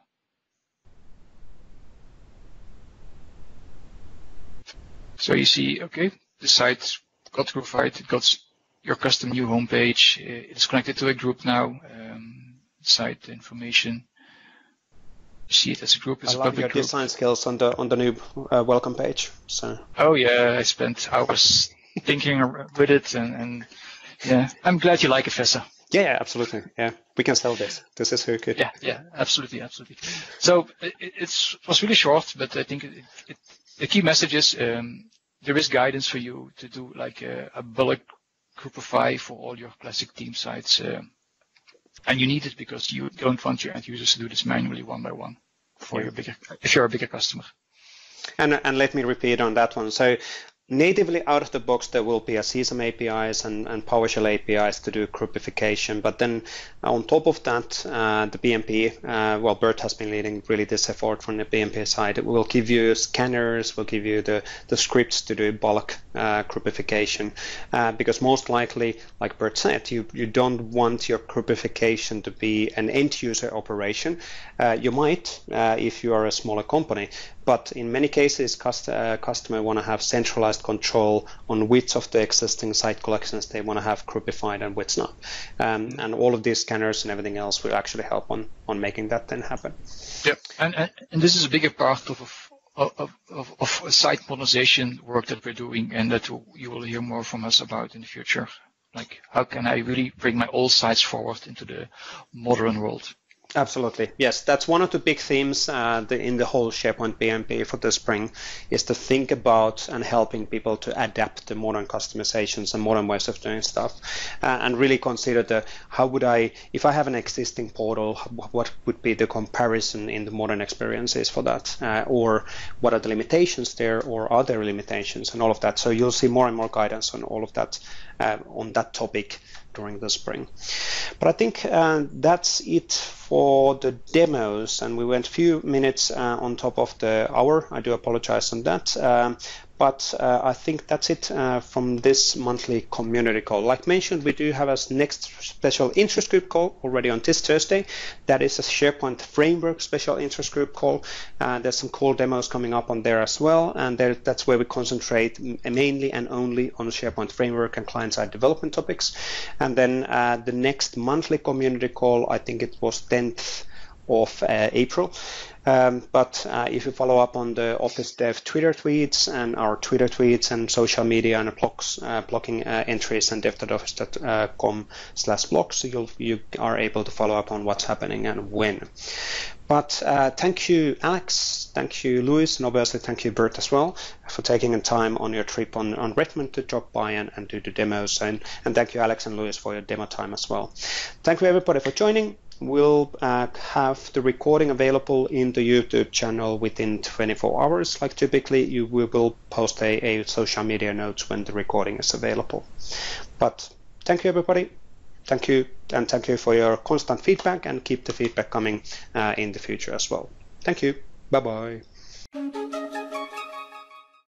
[SPEAKER 4] So you see, okay, the site got Groupify, it got your custom new homepage, it's connected to a group now, site information. You see it as a group, it's a public group. I love your
[SPEAKER 1] design skills on the new welcome page. So.
[SPEAKER 4] Oh yeah, I spent hours thinking with it, and yeah, I'm glad you like it, Vesa.
[SPEAKER 1] Yeah, absolutely. Yeah, we can sell this. This is very good.
[SPEAKER 4] Yeah, absolutely. So it was really short, but I think the key message is there is guidance for you to do like a bulk Groupify for all your classic team sites, and you need it because you don't want your end users to do this manually one by one for your if you're a bigger customer.
[SPEAKER 1] And let me repeat on that one. So natively out of the box, there will be a Sesame APIs and PowerShell APIs to do groupification. But then on top of that, the PnP, well, Bert has been leading really this effort from the PnP side. It will give you scanners, will give you the scripts to do bulk groupification. Because most likely, like Bert said, you don't want your groupification to be an end user operation. You might if you are a smaller company. But in many cases, customer want to have centralized control on which of the existing site collections they want to have groupified and which not. And all of these scanners and everything else will actually help on making that then happen.
[SPEAKER 4] Yeah, and this is a bigger part of site modernization work that we're doing, and that you will hear more from us about in the future. Like, how can I really bring my old sites forward into the modern world?
[SPEAKER 1] Absolutely. Yes, that's one of the big themes in the whole SharePoint PnP for the spring, is to think about and helping people to adapt the modern customizations and modern ways of doing stuff, and really consider how would I, if I have an existing portal, what would be the comparison in the modern experiences for that, or what are the limitations there, or are there limitations, and all of that. So you'll see more and more guidance on all of that, on that topic during the spring. But I think that's it for the demos, and we went a few minutes on top of the hour. I do apologize on that. But I think that's it from this monthly community call. Like mentioned, we do have a next special interest group call already on this Thursday. That is a SharePoint Framework special interest group call. There's some cool demos coming up on there as well. And that's where we concentrate mainly and only on SharePoint Framework and client-side development topics. And then the next monthly community call, I think it was 10th of April. But if you follow up on the Office Dev Twitter tweets and our Twitter tweets and social media and blogging entries and dev.office.com/blogs, you are able to follow up on what's happening and when. But thank you, Alex. Thank you, Louis. And obviously, thank you, Bert, as well, for taking the time on your trip on Redmond to drop by and do the demos. And thank you, Alex and Louis, for your demo time as well. Thank you, everybody, for joining. We'll have the recording available in the YouTube channel within 24 hours. Like typically, we will post a social media note when the recording is available. But thank you, everybody. Thank you, and thank you for your constant feedback, and keep the feedback coming in the future as well. Thank you. Bye-bye.